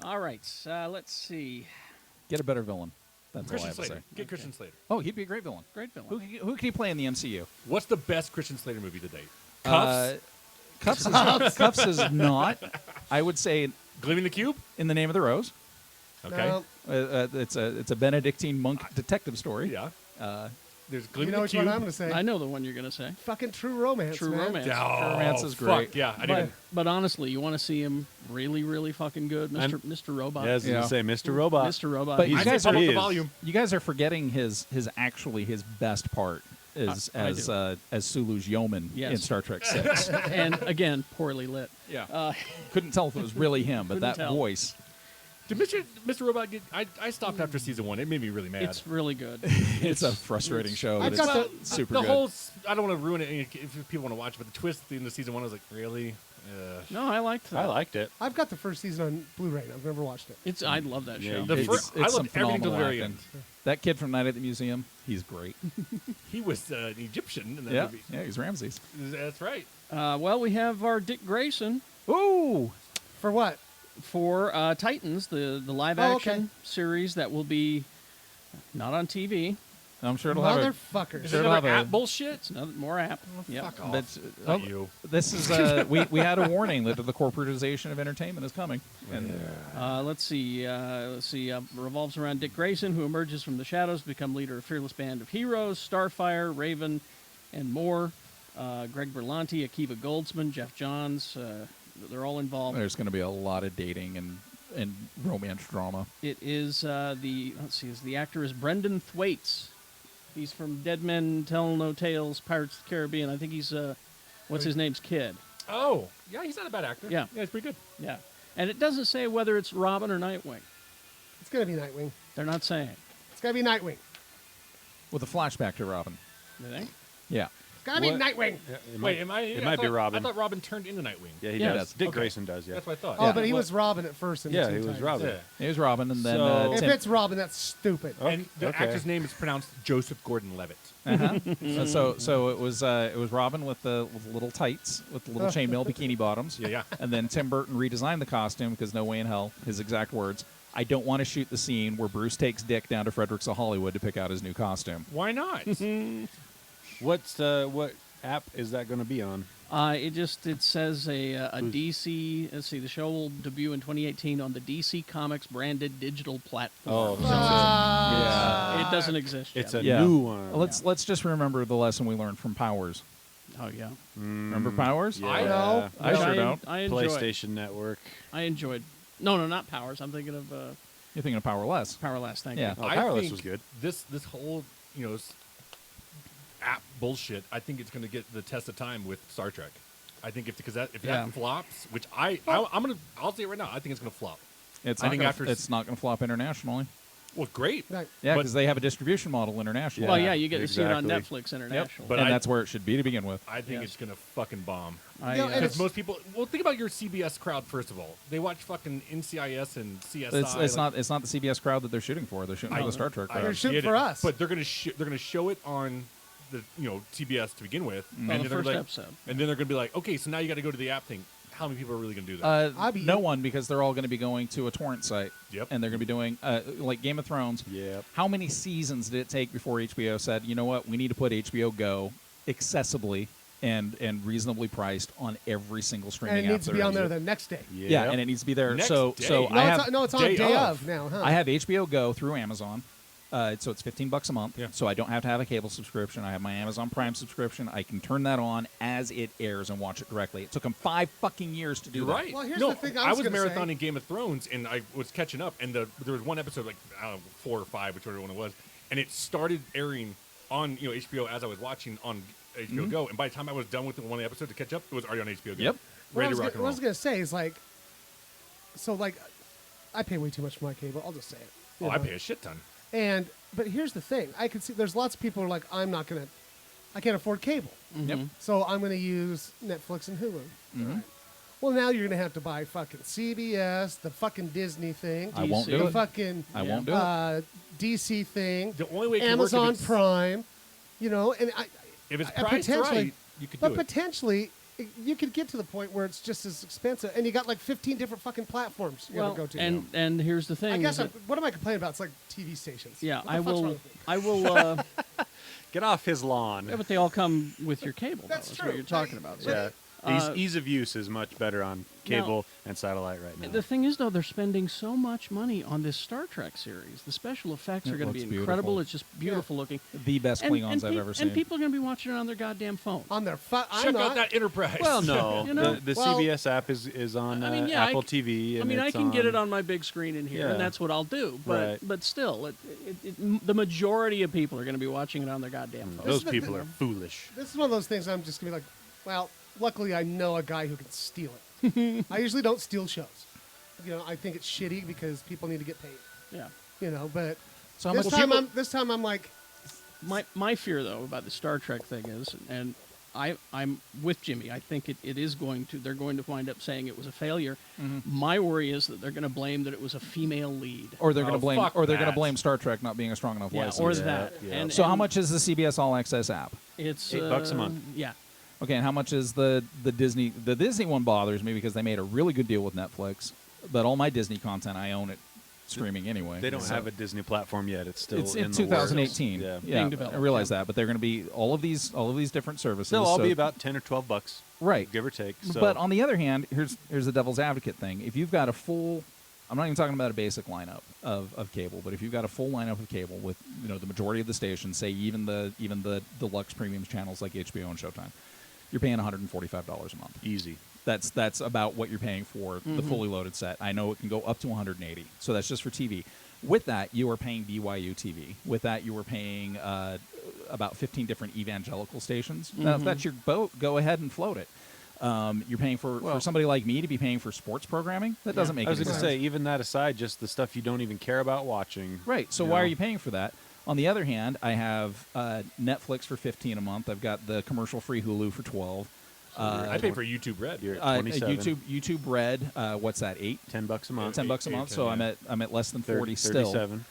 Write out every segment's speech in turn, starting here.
All right, let's see. Get a better villain. That's all I Christian have to Slater. say. Get Christian Slater. Oh, he'd be a great villain. Great villain. Who can he play in the MCU? What's the best Christian Slater movie to date? Cuffs? Cuffs is not. I would say Gleaming the Cube? In the Name of the Rose. Okay. No. It's a Benedictine monk detective story. Yeah. There's You Gleaming know the which Cube. one I'm going to say? I know the one you're going to say. Fucking True Romance, True man. Romance. Oh, Romance is great. Fuck, yeah. I didn't. But honestly, you want to see him really, really fucking good, Mr. Robot. Yeah, I was Yeah. going to say Mr. Robot. Mr. Robot. But He's- you guys are the volume. You guys are forgetting his best part is I do. as Sulu's yeoman Yes. in Star Trek 6. and again, poorly lit. Yeah. Couldn't tell if it was really him, but Couldn't that tell. voice. Did Mr. Robot get... I stopped after season 1. It made me really mad. It's really good. It's a frustrating show. I've But got it's the- super the good. whole... I don't want to ruin it if people want to watch it, but the twist at the end of season 1, I was like, really? No, I liked that. I liked it. I've got the first season on Blu-ray. And I've never watched it. I love that Yeah, show. you The did. first, It's I some loved everything till the phenomenal very acting. end. That kid from Night at the Museum, he's great. He was an Egyptian in that yeah, movie. yeah, he's Ramses. That's right. Well, we have our Dick Grayson Ooh, For what? for Titans, the live Oh, action okay. series that will be not on TV. I'm sure it'll have a. Motherfuckers. Is Sure it it'll another have a- app bullshit? It's another more app. Yep. Fuck off. But, Not you. This is we had a warning that the corporatization of entertainment is coming. And Let's see. Revolves around Dick Grayson, who emerges from the shadows to become leader of a fearless band of heroes: Starfire, Raven, and more. Greg Berlanti, Akiva Goldsman, Jeff Johns. They're all involved. there's going to be a lot of dating and romance drama. It is the actor is Brendan Thwaites. He's from Dead Men Tell No Tales, Pirates of the Caribbean. I think he's what's his name's kid. Oh, yeah, he's not a bad actor. Yeah. Yeah, he's pretty good. Yeah, and it doesn't say whether it's Robin or Nightwing. It's going to be Nightwing. They're not saying. It's got to be Nightwing. With a flashback to Robin. You think? Yeah. It's got to be What? Nightwing. Wait, am I? It I might be thought- Robin. I thought Robin turned into Nightwing. Yeah, he Yeah, does. Dick okay. Grayson does, yeah. That's what I thought. Oh, Yeah. but he What- was Robin at first. In Yeah, the he Teen was Titans. Robin. Yeah. It was Robin, and then So- If Tim. it's Robin, that's stupid. And the Okay. actor's name is pronounced Joseph Gordon-Levitt. So it was Robin with the little tights with the little chainmail bikini bottoms. Yeah, yeah. And then Tim Burton redesigned the costume because no way in hell, his exact words, I don't want to shoot the scene where Bruce takes Dick down to Fredericksville, Hollywood to pick out his new costume. Why not? What app is that going to be on? It says a DC. Let's see. The show will debut in 2018 on the DC Comics branded digital platform. Yeah. It doesn't exist yet. It's a Yeah. new one. Well, let's just remember the lesson we learned from Powers. Oh yeah. Remember Powers? Yeah. I know. I sure I, don't. I enjoyed. PlayStation Network. I enjoyed. No, not Powers. I'm thinking of You're thinking of Powerless. Powerless. Thank Yeah. you. Oh, I Powerless think was good. This whole app bullshit. I think it's going to get the test of time with Star Trek. I think if Yeah. that flops, which I'll say it right now. I think it's going to flop. It's I not think gonna, after- it's not going to flop internationally. Well, great. Right. Yeah, But- because they have a distribution model internationally. Well, yeah, you get to see it on exactly. Netflix International. But and I- that's where it should be to begin with. I think Yes. it's going to fucking bomb. I, No, and Because it's- most people, well, think about your CBS crowd first of all. They watch fucking NCIS and CSI. It's not the CBS crowd that they're shooting for. They're shooting for the Star Trek crowd. They're shooting get for it, us. but they're gonna show it on the CBS to begin with, and the then they're first like, episode. and then they're gonna be like, okay, so now you got to go to the app thing. How many people are really gonna do that? I'd be- No one, because they're all going to be going to a torrent site. Yep. And they're going to be doing, like Game of Thrones. Yep. How many seasons did it take before HBO said, you know what, we need to put HBO Go accessibly and reasonably priced on every single and streaming it app needs to be there on is? there the next day. Yeah, and it needs to be there. Next so day. so No, I have it's on day day of. of now, huh? I have HBO Go through Amazon. So it's $15 a month. Yeah. So I don't have to have a cable subscription. I have my Amazon Prime subscription. I can turn that on as it airs and watch it directly. It took them 5 fucking years to do You're that. right. Well, here's no, the thing I was gonna say. marathoning Game of Thrones, and I was catching up, and there was one episode, like I don't know, 4 or 5, whichever one it was, and it started airing on HBO as I was watching on HBO Go, and by the time I was done with one episode to catch up, it was already on HBO Go. Yep. Ready to rock and What I roll. was going to say is I pay way too much for my cable. I'll just say it. Oh, You I know? pay a shit ton. But here's the thing. I can see there's lots of people who are like, I can't afford cable. Yep. So I'm going to use Netflix and Hulu. All right. Well, now you're going to have to buy fucking CBS, the fucking Disney thing. I won't DC. do the it. fucking I won't do it. DC thing. The only way it can work Amazon if it's, Prime. And if it's I priced potentially, right, you could but do it. potentially you could get to the point where it's just as expensive, and you got like 15 different fucking platforms you gotta go to. and here's the thing. I guess is that- what am I complaining about? It's like TV stations. yeah, What the I fuck's wrong will. with me? I will. Get off his lawn. Yeah, but they all come with your cable. That's though, is true. what you're talking about. So, Yeah. Uh, Ease of use is much better on cable and satellite right now. The thing is, though, they're spending so much money on this Star Trek series. The special effects It are going to be looks incredible. beautiful. It's just beautiful looking. The best Klingons I've ever seen. And people are going to be watching it on their goddamn phone. On their I'm Check not. out that Enterprise. Well, no. You know? The Well, CBS app is on I mean, yeah, Apple TV. I And mean, I it's can get on- it on my big screen in here, Yeah. and that's what I'll do. Right. But still, the majority of people are going to be watching it on their goddamn phone. Those This is people are foolish. This is one of those things I'm just gonna be like, well, luckily I know a guy who can steal it. I usually don't steal shows. You know, I think it's shitty because people need to get paid. Yeah. You know, but So how this much time people- this time I'm like, My fear, though, about the Star Trek thing is, and I'm with Jimmy. I think it is going to. They're going to wind up saying it was a failure. My worry is that they're going to blame that it was a female lead. or they're going Oh, to blame, fuck or they're going to that. blame Star Trek not being a strong enough Yeah, license. or that. yeah. And, So how and much is the CBS All Access app? It's $8 a month. Yeah. Okay, and how much is the Disney? The Disney one bothers me because they made a really good deal with Netflix, but all my Disney content I own it streaming anyway. They don't So have a Disney platform yet. It's still It's in in the 2018. works. Yeah, Being developed, I realize yeah. that, but they're going to be all of these different services. They'll all so- be about $10 or $12, right, give or take. So. But on the other hand, here's the devil's advocate thing. If you've got a full, I'm not even talking about a basic lineup of cable, but if you've got a full lineup of cable with the majority of the stations, say even the deluxe premium channels like HBO and Showtime, you're paying $145 a month. Easy. That's about what you're paying for the fully loaded set. I know it can go up to 180, so that's just for TV. With that, you are paying BYU TV. With that, you are paying about 15 different evangelical stations. Now, if that's your boat, go ahead and float it. You're paying for somebody like me to be paying for sports programming. That doesn't make I was any going to sense. say, even that aside, just the stuff you don't even care about watching. Right. So you why know. are you paying for that? On the other hand, I have Netflix for $15 a month. I've got the commercial-free Hulu for $12. I pay for YouTube Red. You're at 27. YouTube Red. What's that? $8? $10 a month. $10 a month. So I'm at less than 40 still. 37.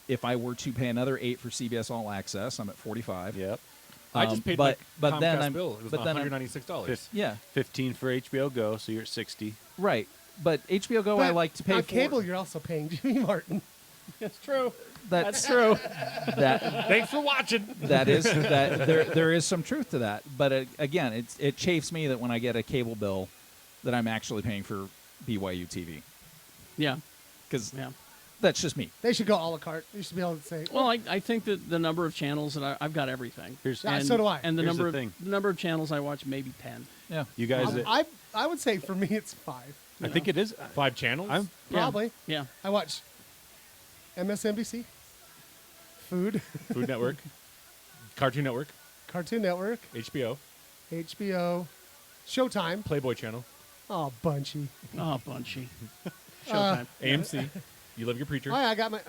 If I were to pay another $8 for CBS All Access, I'm at 45. Yep. I just paid but my then Comcast I'm bill. It was but then I'm- $196. yeah, 15 for HBO Go, so you're at 60. right. But HBO Go, I but like to pay on for. cable. You're also paying Jimmy Martin. That's true. That's true. that Thanks for watching. that is that there is some truth to that. But again, it chafes me that when I get a cable bill, that I'm actually paying for BYU TV Yeah. because Yeah. that's just me. They should go a la carte. You should be able to say, Well, I think that the number of channels that I've got everything. Here's- Yeah, and, so do I. And the Here's number the of thing. the number of channels I watch, maybe 10. Yeah, You guys, I would say for me it's 5. I think it is. 5 channels? I'm Yeah. Probably. Yeah. I watch MSNBC, Food, Food Network, Cartoon Network, Cartoon Network, HBO, HBO, Showtime. Playboy Channel, Oh, Bunchy. Oh, Bunchy. Showtime. AMC. You love your preacher. Oh, yeah, I got my.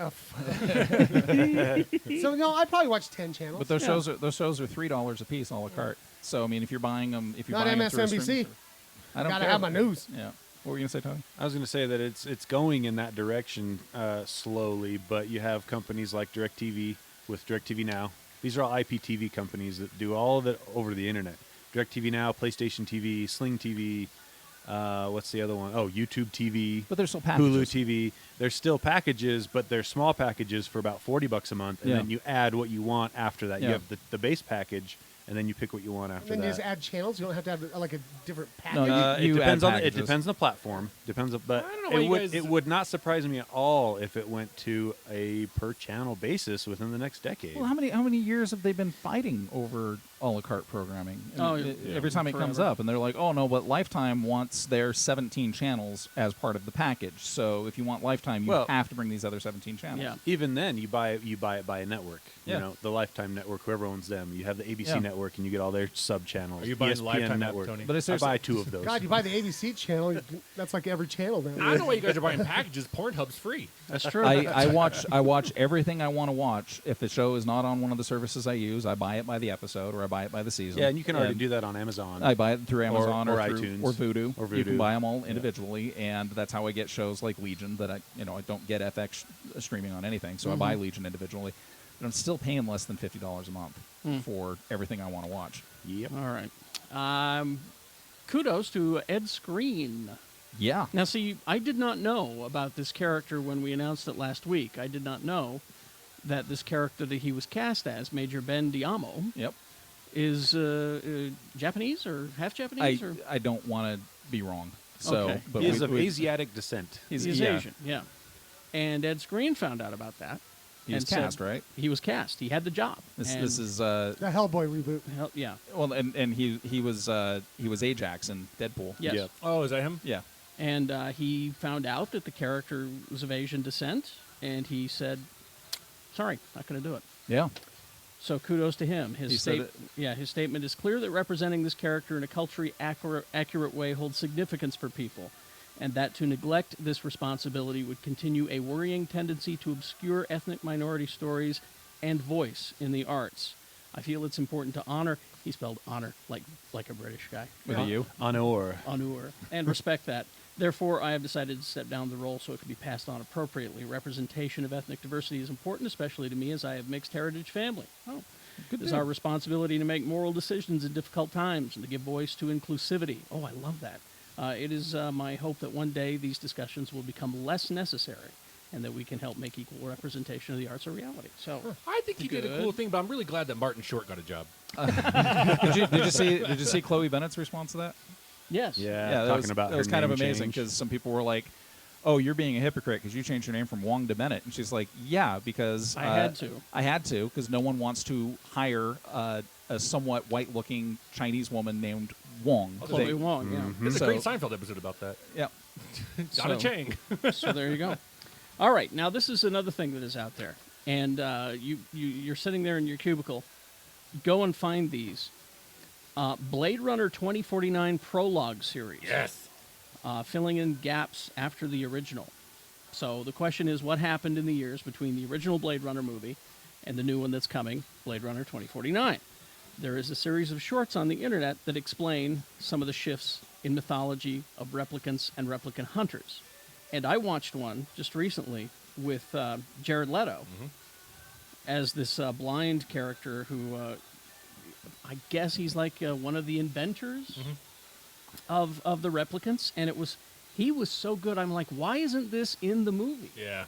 So no, I probably watch 10 channels. but those Yeah. shows are $3 a piece a la carte. So I mean, if you're buying them, Not buying them through a MSNBC. streaming service- I don't Gotta care. have my news. Yeah. What were you gonna say, Tony? I was going to say that it's going in that direction slowly, but you have companies like DirecTV with DirecTV Now. These are all IPTV companies that do all of it over the internet. DirecTV Now, PlayStation TV, Sling TV. What's the other one? Oh, YouTube TV. But they're still Hulu packages. TV. They're still packages, but they're small packages for about $40 a month, and Yeah. then you add what you want after that. Yeah. You have the base package, and then you pick what you want after Then you that. just add channels. You don't have to have like a different package. No, you it depends add on it packages. depends on the platform. Depends, but I don't know why it you would guys- it would not surprise me at all if it went to a per channel basis within the next decade. Well, how many years have they been fighting over a la carte programming? Oh, And yeah. every time it comes Forever. up, and they're like, "Oh no, but Lifetime wants their 17 channels as part of the package. So if you want Lifetime, you Well- have to bring these other 17 channels." Yeah. Even then, you buy it by a network. Yeah. You know, the Lifetime network, whoever owns them. You have the ABC Yeah. network, and you get all their sub channels. Are you buying the ESPN Lifetime app, network? Tony? But it's I seriously- buy 2 of those. God, you buy the ABC channel. That's like every channel now. I don't know why you guys are buying packages. Pornhub's free. That's true. I watch everything I want to watch. If the show is not on one of the services I use, I buy it by the episode or I buy it by the season. Yeah, and you can already do that on Amazon. I buy it through Amazon or through, iTunes. or Vudu. Or You can Vudu. buy them all individually, and that's how I get shows like Legion that I don't get FX streaming on anything, so I buy Legion individually. But I'm still paying less than $50 a month for everything I want to watch. Yep. All right. Kudos to Ed Skrein. Yeah. Now, see, I did not know about this character when we announced it last week. I did not know that this character that he was cast as, Major Ben Diamo, Yep. is Japanese or half Japanese? Or? I don't want to be wrong. So, Okay. but He is we- of we- Asiatic descent. He's yeah. Asian, yeah. And Ed Skrein found out about that. He was and said- cast, right? He was cast. He had the job. This And- is The Hellboy reboot. yeah. well, and he was Ajax in Deadpool. Yes. Yep. Oh, is that him? Yeah. And he found out that the character was of Asian descent, and he said, "Sorry, not going to do it." Yeah. So kudos to him. He said His statement is clear that representing this character in a culturally accurate way holds significance for people, and that to neglect this responsibility would continue a worrying tendency to obscure ethnic minority stories and voice in the arts. I feel it's important to honor. He spelled honor like a British guy. With a U. Honor. Honor, and respect that. Therefore, I have decided to step down the role so it can be passed on appropriately. Representation of ethnic diversity is important, especially to me as I have mixed heritage family. Oh, Good it is deal. our responsibility to make moral decisions in difficult times and to give voice to inclusivity. Oh, I love that. It is my hope that one day these discussions will become less necessary and that we can help make equal representation of the arts a reality. So, I think he did a Good. cool thing, but I'm really glad that Martin Short got a job. Did you see Chloe Bennett's response to that? yes. Yeah, that talking was, about that her was kind of name amazing change. because some people were like, "Oh, you're being a hypocrite because you changed your name from Wong to Bennett," and she's like, "Yeah, because I had to. I had to because no one wants to hire a somewhat white-looking Chinese woman named Wong." Chloe They- Wong, There's So- a great Seinfeld episode about that. Yeah. Donna So- Chang. So there you go. All right, now this is another thing that is out there, and you're sitting there in your cubicle. Go and find these. Blade Runner 2049 prologue series. Yes. Filling in gaps after the original. So the question is, what happened in the years between the original Blade Runner movie and the new one that's coming, Blade Runner 2049? There is a series of shorts on the internet that explain some of the shifts in mythology of replicants and replicant hunters. And I watched one just recently with Jared Leto as this blind character who, I guess he's like one of the inventors of the replicants. And he was so good. I'm like, why isn't this in the movie? Yeah.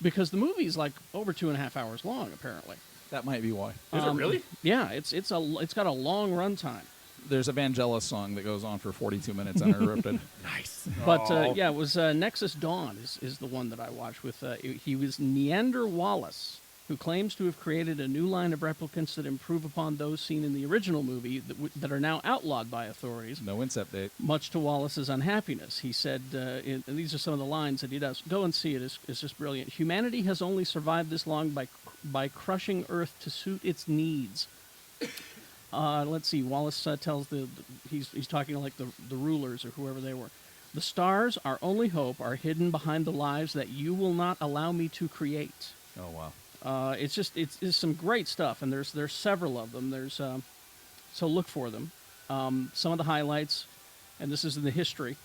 Because the movie's like over 2.5 hours long, apparently. That might be why. Is it really? Yeah, it's got a long runtime. There's a Vangelis song that goes on for 42 minutes uninterrupted. Nice. But yeah, it was Nexus Dawn is the one that I watched with. He was Neander Wallace, who claims to have created a new line of replicants that improve upon those seen in the original movie that are now outlawed by authorities. No incept date. Much to Wallace's unhappiness, he said, and these are some of the lines that he does. Go and see it; it's just brilliant. Humanity has only survived this long by crushing Earth to suit its needs. Let's see. Wallace tells he's talking to like the rulers or whoever they were. The stars, our only hope, are hidden behind the lives that you will not allow me to create. Oh wow. It's some great stuff, and there's several of them. So look for them. Some of the highlights, and this is in the history.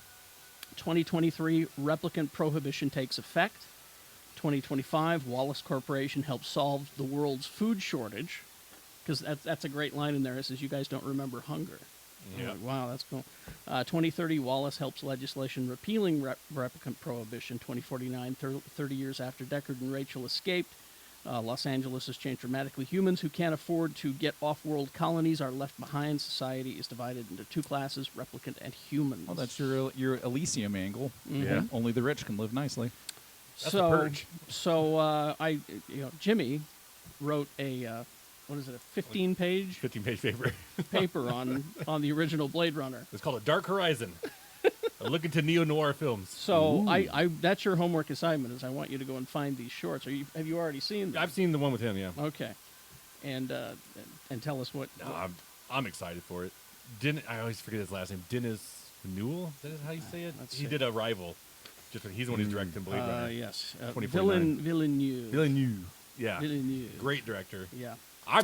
2023, replicant prohibition takes effect. 2025, Wallace Corporation helps solve the world's food shortage. Because that's a great line in there. It says, "You guys don't remember hunger." Yeah. Like, wow, that's cool. 2030, Wallace helps legislation repealing replicant prohibition. 2049, 30 years after Deckard and Rachel escaped, Los Angeles has changed dramatically. Humans who can't afford to get off-world colonies are left behind. Society is divided into two classes, replicant and humans. Oh, that's your Elysium angle. Yeah. Only the rich can live nicely. That's the purge. So Jimmy wrote a, what is it, a 15-page 15-page paper. paper on the original Blade Runner. It's called A Dark Horizon. A look into neo-noir films. So I that's your homework assignment is I want you to go and find these shorts. Have you already seen them? I've seen the one with him, yeah. Okay. And tell us what. No, I'm excited for it. I always forget his last name. Dennis Newell? Is that how you say it? Let's He see. did Arrival. He's the one who's directing Blade Runner. Yes. 2049. Villeneuve. Villeneuve. Yeah. Villeneuve. Great director. Yeah. I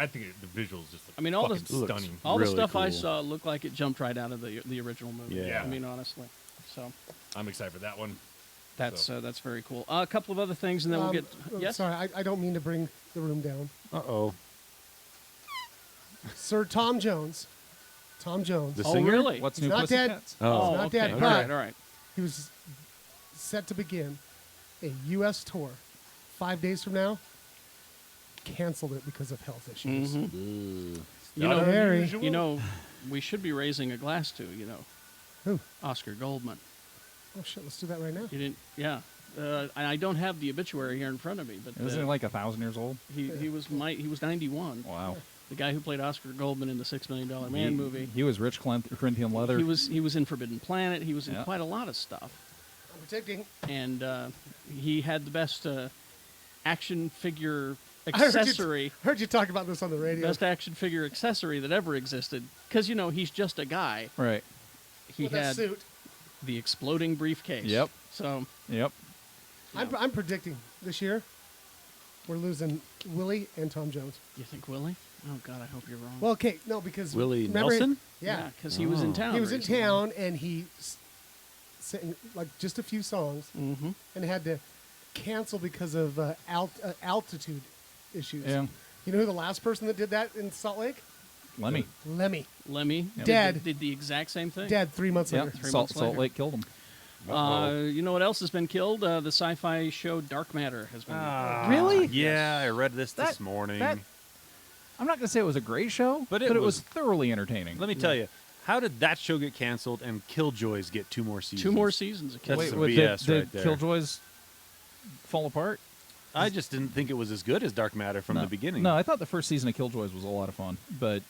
think the visuals just look I mean, all the- fucking stunning. All the Really stuff I cool. saw looked like it jumped right out of the original movie. Yeah. I mean, honestly. So I'm excited for that one. that's very cool. A couple of other things, and then we'll get. Yes. Sorry, I don't mean to bring the room down. Uh-oh. Sir Tom Jones Tom Jones. The Oh, singer? really? What's He's new, not dead. Pussycats? Oh, not okay. dead, All but- right, all right. He was set to begin a U.S. tour 5 days from now. Canceled it because of health issues. You Not know, unusual. you know, we should be raising a glass to, you know, Who? Oscar Goldman. Oh shit! Let's do that right now. You didn't, yeah. And I don't have the obituary here in front of me, but Isn't it like 1,000 years old? he was 91. Wow. The guy who played Oscar Goldman in the $6 Million Man movie. He was Rich Corinthian Leather. He was in Forbidden Planet. He was in Yeah. quite a lot of stuff, I'm predicting. and he had the best action figure I heard you- accessory. Heard you talk about this on the radio. Best action figure accessory that ever existed. Because, you know, he's just a guy. Right. He With that had suit. the exploding briefcase. Yep. So, Yep. I'm predicting this year we're losing Willie and Tom Jones. you think Willie? Oh, God, I hope you're wrong. Well, okay, no, because Willie remember, Nelson? Yeah, because he was in Oh. town. he was in recently. town and he sang like just a few songs Mm-hmm. and had to cancel because of altitude issues. Yeah. You know who the last person that did that in Salt Lake? Lemmy. Lemmy. Lemmy Yep. Dead. Did the exact same thing. Dead 3 months Yep. later. 3 Salt, months Salt later. Lake killed him. You know what else has been killed? The sci-fi show Dark Matter has been. Really? Yeah, I read this That- this morning. that- I'm not going to say it was a great show, But but it it was was- thoroughly entertaining. Let me tell you, how did that show get canceled and Killjoys get 2 more seasons? 2 more seasons of That's Killjoys. some Wait, BS did right there. Killjoys fall apart? I just didn't think it was as good as Dark Matter from no. the beginning. No, I thought the first season of Killjoys was a lot of fun, but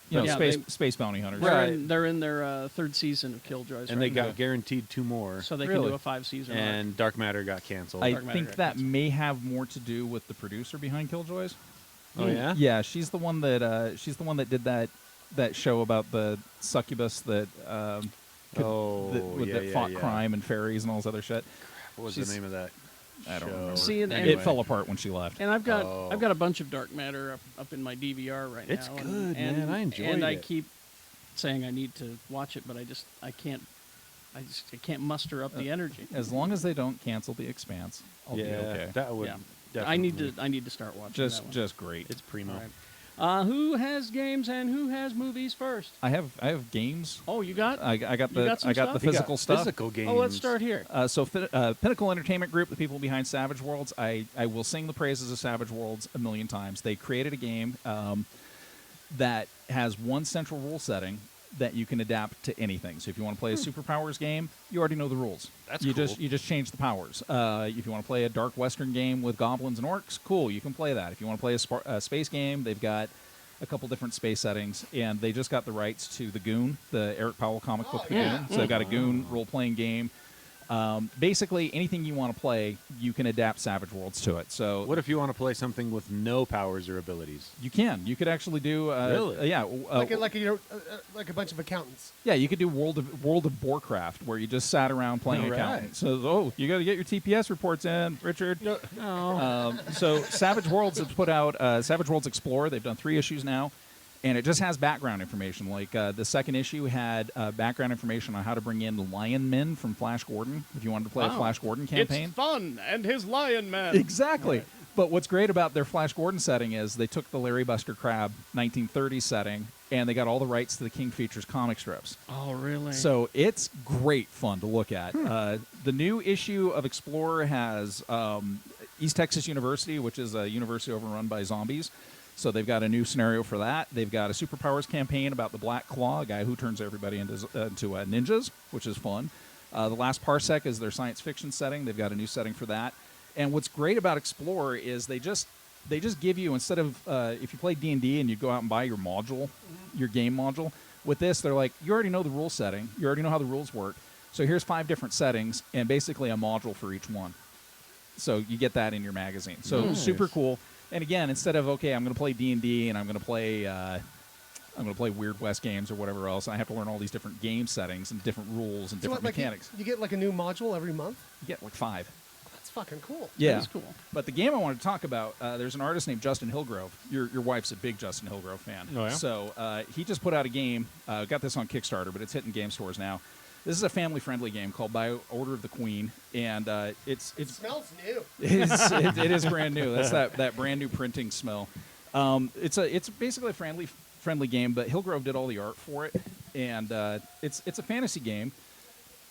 you know, Yeah, space bounty hunters. They're in their third season of Killjoys. and right they now. got guaranteed 2 more. so they can Really? do a 5-season arc. And Dark Matter got canceled. I Dark Matter think got that canceled. may have more to do with the producer behind Killjoys. oh yeah? Yeah, she's the one that did that show about the succubus that that fought crime and fairies and all this other shit. What was She's- the name of that? I don't show? remember. See, and- It fell apart when she left. And I've got Oh. I've got a bunch of Dark Matter up in my DVR right It's now. good, and, man. I enjoyed And I it. keep saying I need to watch it, but I can't muster up the energy. As long as they don't cancel The Expanse, I'll be yeah, okay. that would. Yeah. Definitely. I need to start watching Just that one. just great. It's primo. All right. Who has games and who has movies first? I have games. Oh, you got? I got the got some I got stuff? the We got physical stuff. Physical games. Oh, let's start here. So Pinnacle Entertainment Group, the people behind Savage Worlds, I will sing the praises of Savage Worlds a million times. They created a game that has one central rule setting that you can adapt to anything. So if you want to play a superpowers game, you already know the rules. That's you cool. You just change the powers. If you want to play a dark western game with goblins and orcs, cool, you can play that. If you want to play a space game, they've got a couple different space settings, and they just got the rights to the Goon, the Eric Powell comic book, The Goon. So they've got a Goon role-playing game. Basically, anything you want to play, you can adapt Savage Worlds to it. So What if you want to play something with no powers or abilities? you can. You could actually do. Really? Yeah. like a bunch of accountants. Yeah, you could do World of Warcraft, where you just sat around playing All accountant. right. So, you got to get your TPS reports in, Richard. So Savage Worlds has put out Savage Worlds Explorer. They've done 3 issues now, and it just has background information. Like the second issue had background information on how to bring in the Lion Men from Flash Gordon, if you wanted to play a Wow. Flash Gordon campaign. It's fun and his Lion Man. Exactly. But what's great about their Flash Gordon setting is they took the Larry Buster Crabbe 1930s setting, and they got all the rights to the King Features comic strips. Oh, really? So it's great fun to look at. The new issue of Explorer has East Texas University, which is a university overrun by zombies. So they've got a new scenario for that. They've got a superpowers campaign about the Black Claw, a guy who turns everybody into ninjas, which is fun. The Last Parsec is their science fiction setting. They've got a new setting for that. And what's great about Explorer is they just give you, instead of if you play D&D and you go out and buy your module, your game module, with this they're like, you already know the rule setting, you already know how the rules work, so here's 5 different settings and basically a module for each one. So you get that in your magazine. So super cool. And again, instead of I'm going to play D&D and I'm going to play Weird West games or whatever else, I have to learn all these different game settings and different rules and different mechanics. You get like a new module every month. You get like 5. That's fucking cool. Yeah, That is cool. But the game I wanted to talk about, there's an artist named Justin Hillgrove. Your wife's a big Justin Hillgrove fan. Oh, yeah? So he just put out a game. Got this on Kickstarter, but it's hitting game stores now. This is a family-friendly game called By Order of the Queen, and It it's smells new. it is brand new. That's that brand new printing smell. It's basically a friendly game, but Hillgrove did all the art for it, and it's a fantasy game.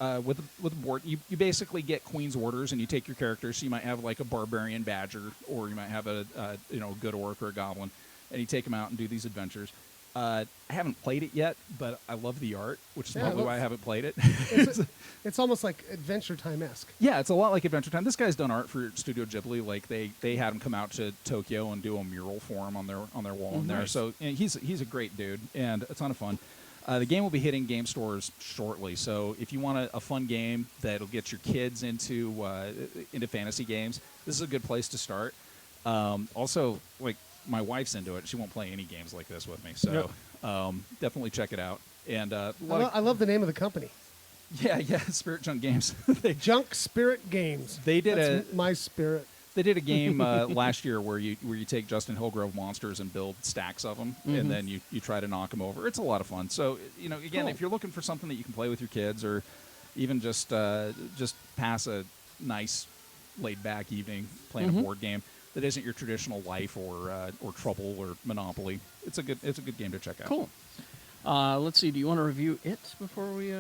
With a board, you basically get Queen's orders, and you take your characters. So you might have like a barbarian badger, or you might have a good orc or a goblin, and you take them out and do these adventures. I haven't played it yet, but I love the art, which is probably why I haven't played it. It's almost like Adventure Time-esque. Yeah, it's a lot like Adventure Time. This guy's done art for Studio Ghibli. Like they had him come out to Tokyo and do a mural for him on their wall in there. Nice. So he's a great dude and a ton of fun. The game will be hitting game stores shortly. So if you want a fun game that'll get your kids into fantasy games, this is a good place to start. Also, like my wife's into it. She won't play any games like this with me. So definitely check it out. And I love the name of the company. Yeah, Spirit Junk Games. Junk Spirit Games. They did That's my spirit. They did a game last year where you take Justin Hillgrove monsters and build stacks of them, and then you try to knock them over. It's a lot of fun. So again, Cool. if you're looking for something that you can play with your kids, or even just pass a nice laid back evening playing a board game that isn't your traditional Life or Trouble or Monopoly, it's a good game to check out. Cool. Let's see. Do you want to review it before we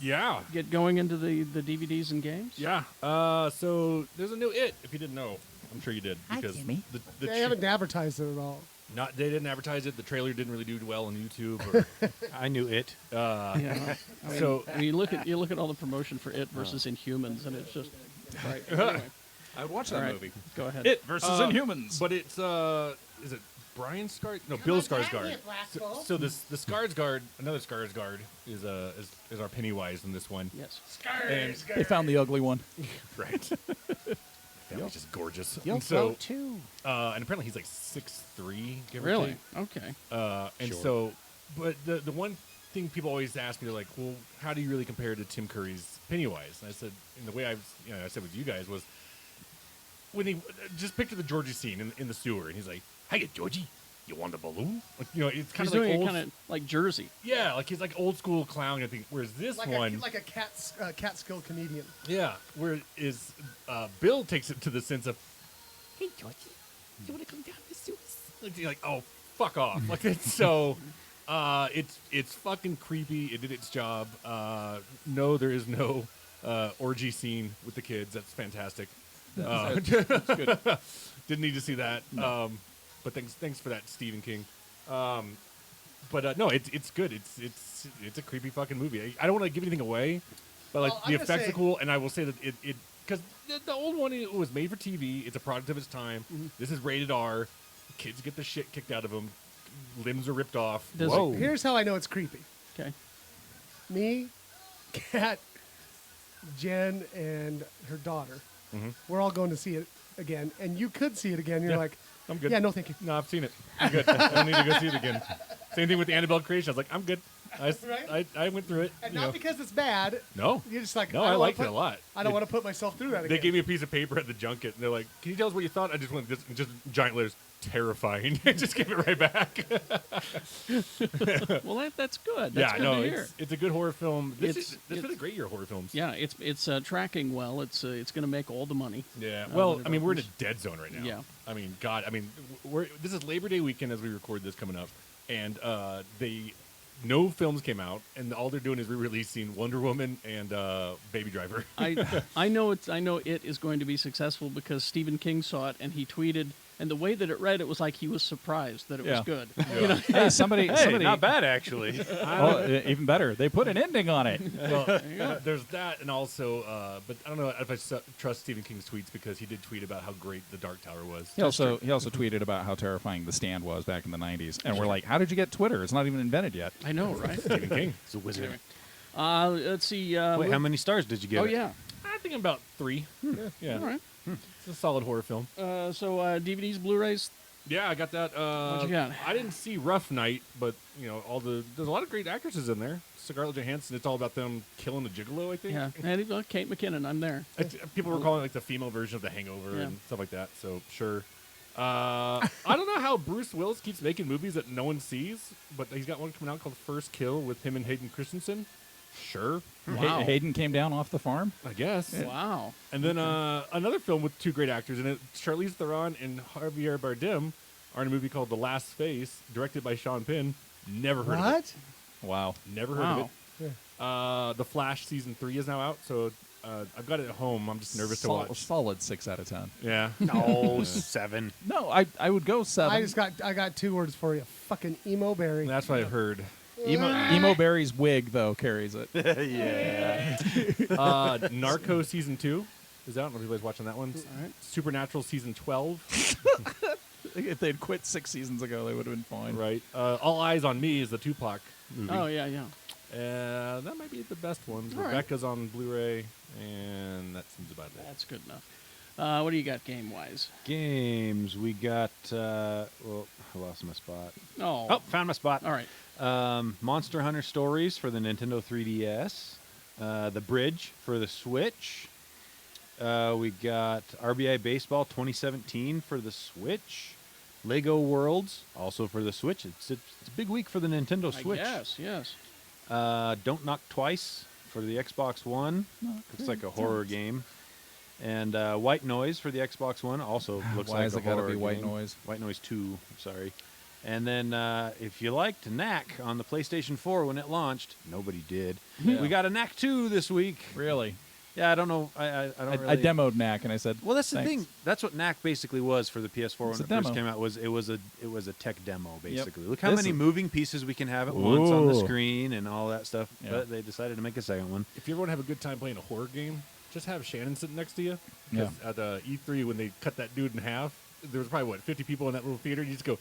Yeah. get going into the DVDs and games? Yeah. So there's a new It. If you didn't know, I'm sure you did because They haven't advertised it at all. they didn't advertise it. The trailer didn't really do well on YouTube. Or, I knew it. Yeah. so I mean, you look at all the promotion for It versus Inhumans, and it's just right. Anyway, I would watch all that right, movie. go ahead. It versus Inhumans. but it's is it Brian Skars? No, Bill Skarsgård. So the Skarsgård, another Skarsgård is our Pennywise in this one. Yes. And, They found the ugly one. right. Family's just gorgeous. And so, and apparently he's like 6'3", give or Really? take. Okay. And so, but the one thing people always ask me, they're like, well, how do you really compare to Tim Curry's Pennywise? And I said, and the way I said with you guys was, when he just picture the Georgie scene in the sewer, and he's like, "Hey, Georgie, you want a balloon?" Like, it's kind He's of like doing old, it kind of like Jersey. yeah, like he's like old school clown. I think. Whereas this one, like a Catskill comedian. yeah, where is Bill takes it to the sense of, Hey, Georgie, you want to come down to Seuss? like, you're like, oh, fuck off. Like it's so, it's fucking creepy. It did its job. No, there is no orgy scene with the kids. That's fantastic. That's good. Didn't need to see that. But thanks for that, Stephen King. But no, it's good. It's a creepy fucking movie. I don't want to give anything away, but like Well, the I'm gonna effects say- are cool, and I will say that it because the old one, it was made for TV. It's a product of its time. This is rated R. Kids get the shit kicked out of them. Limbs are ripped off. Does Whoa. Here's how I know it's creepy. Okay. Me, Kat, Jen, and her daughter. We're all going to see it again, and you could see it again. You're Yeah. like, I'm good. yeah, no, thank you. No, I've seen it. I'm good. I don't need to go see it again. Same thing with the Annabelle creation. I was like, I'm good. Right? I went through it. And you not know. because it's bad. No. You're just like, No, don't I wanna liked put- it a lot. I don't want to put myself through that They again. gave me a piece of paper at the junket, and they're like, "Can you tell us what you thought?" I just went just giant letters, terrifying. Just give it right back. Well, that's good. That's yeah, good no, to hear. it's a good horror film. This It's been a great year of horror films. Yeah, it's tracking well. It's going to make all the money. Yeah. when Well, it I mean, we're in a opens. dead zone right now. Yeah. I mean, God. I mean, this is Labor Day weekend as we record this coming up, and no films came out, and all they're doing is re-releasing Wonder Woman and Baby Driver. I know it is going to be successful because Stephen King saw it and he tweeted, and the way that it read, it was like he was surprised that it was Yeah. good. Hey, somebody, Hey, not bad actually. even better. They put an ending on it. Well, there's that, and also, but I don't know if I trust Stephen King's tweets because he did tweet about how great The Dark Tower was. He also tweeted about how terrifying The Stand was back in the 90s, and we're like, how did you get Twitter? It's not even invented yet. I know, right? Stephen King. It's a wizard. Anyway, let's see. Wait, how many stars did you give Oh it? yeah. I think about 3. Yeah. All right. It's a solid horror film. So DVDs, Blu-rays. Yeah, I got that. What you got? I didn't see Rough Night, but there's a lot of great actresses in there. Scarlett Johansson. It's all about them killing a gigolo, I think. Yeah, and Kate McKinnon. I'm there. People were calling it like the female version of The Hangover Yeah. and stuff like that. So sure. I don't know how Bruce Willis keeps making movies that no one sees, but he's got one coming out called First Kill with him and Hayden Christensen. Sure, Wow. Hayden came down off the farm. I guess. Wow. And then another film with 2 great actors in it. Charlize Theron and Javier Bardem are in a movie called The Last Face, directed by Sean Penn. Never heard of it. What? Wow. Never heard of it. The Flash season 3 is now out, so I've got it at home. I'm just nervous to watch. Solid 6 out of 10. Yeah. No, 7. No, I would go 7. I got 2 words for you. Fucking emo berry. That's what I've heard. Emo Berry's wig though carries it. Yeah. Narco season 2 is out. I don't know if anybody's watching that one. All right. Supernatural season 12. If they'd quit 6 seasons ago, they would have been fine. Right. All Eyes on Me is the Tupac movie. Oh yeah, yeah. That might be the best one. All right. Rebecca's on Blu-ray, and that seems about it. That's good enough. What do you got game wise? Games. We got. Well, I lost my spot. Oh, Found my spot. all right. Monster Hunter Stories for the Nintendo 3DS. The Bridge for the Switch. We got RBI Baseball 2017 for the Switch. Lego Worlds also for the Switch. It's a big week for the Nintendo Switch. Yes. Don't Knock Twice for the Xbox One. Looks like a horror game. And White Noise for the Xbox One also looks Why like has a it gotta horror be White game. Noise? White Noise 2, I'm sorry. And then if you liked Knack on the PlayStation 4 when it launched, nobody did. Yeah. We got a Knack 2 this week. Really? Yeah, I don't know. I don't I really... demoed Knack and I said, Well, that's the "Thanks." thing. That's what Knack basically was for the PS4 when It's it a first demo. came out. It was a tech demo basically. Look how This many is- moving pieces we can have at once on the Ooh. screen and all that stuff. Yeah. But they decided to make a second one. If you ever want to have a good time playing a horror game, just have Shannon sitting next to you. 'Cause Yeah. At E3, when they cut that dude in half, there was probably, 50 people in that little theater, and you just go,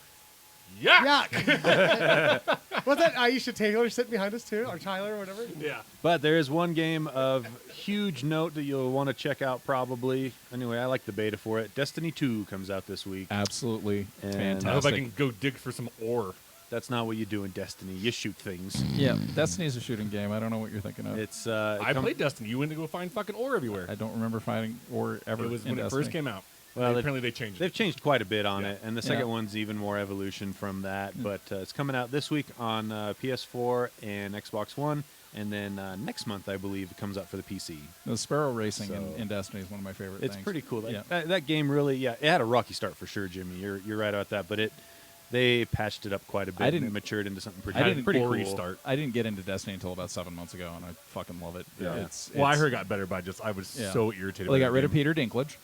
yuck! Yuck. What's that? Aisha Taylor sitting behind us too, or Tyler, or whatever. Yeah. But there is one game of huge note that you'll want to check out probably. Anyway, I like the beta for it. Destiny 2 comes out this week. Absolutely And fantastic. I hope I can go dig for some ore. That's not what you do in Destiny. You shoot things. Yeah, Destiny's a shooting game. I don't know what you're thinking of. It's I played Destiny. You went to go find fucking ore everywhere. I don't remember finding or ever It was in when it Destiny. first came out. Well, And they- apparently they changed it. They've changed quite a bit on Yeah. it, and the Yeah. second one's even more evolution from that. But it's coming out this week on PS4 and Xbox One, and then next month, I believe, it comes out for the PC. The Sparrow Racing So- in Destiny is one of my favorite It's things. pretty cool. Yeah. That game really, it had a rocky start for sure, Jimmy. You're right about that, but they patched it up quite a bit. I and didn't- it matured into something pretty, I didn't pretty gory cool. start. I didn't get into Destiny until about 7 months ago, and I fucking love it. Yeah. Well, I heard it got better, but I was Yeah. so irritated. Well, they by got that rid of game. Peter Dinklage,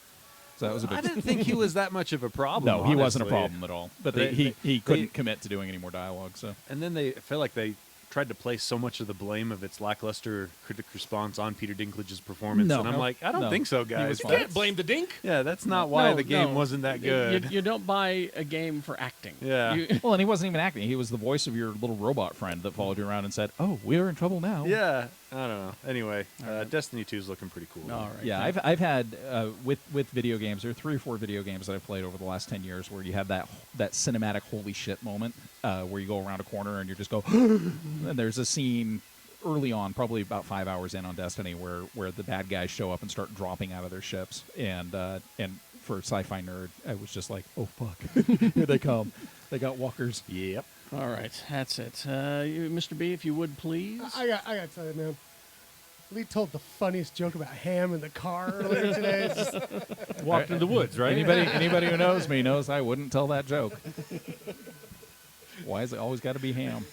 so that was a big. I didn't think he was that much of a problem. No, he wasn't a honestly. problem at all. But They- he couldn't commit to doing any more dialogue. So And then I feel like they tried to place so much of the blame of its lackluster critic response on Peter Dinklage's performance, No. and I'm like, I don't No. think so, He guys. was You fine. can't blame the dink. Yeah, that's not why No, the game no. wasn't that good. You don't buy a game for acting. Yeah. well, and he wasn't even acting. He was the voice of your little robot friend that followed you around and said, "Oh, we're in trouble now." Yeah, I don't know. Anyway, Destiny 2 is looking pretty cool. All right. Yeah, I've had with video games. There are 3 or 4 video games that I've played over the last 10 years where you have that cinematic holy shit moment where you go around a corner and you just go, and there's a scene early on, probably about 5 hours in on Destiny, where the bad guys show up and start dropping out of their ships, and for a sci-fi nerd, I was just like, oh fuck, here they come, they got walkers. Yep. All right, that's it. Mr. B, if you would please. I got to tell you, man. Lee told the funniest joke about ham in the car earlier today. It's just, Walked in the woods, right? Anybody who knows me knows I wouldn't tell that joke. Why is it always got to be ham?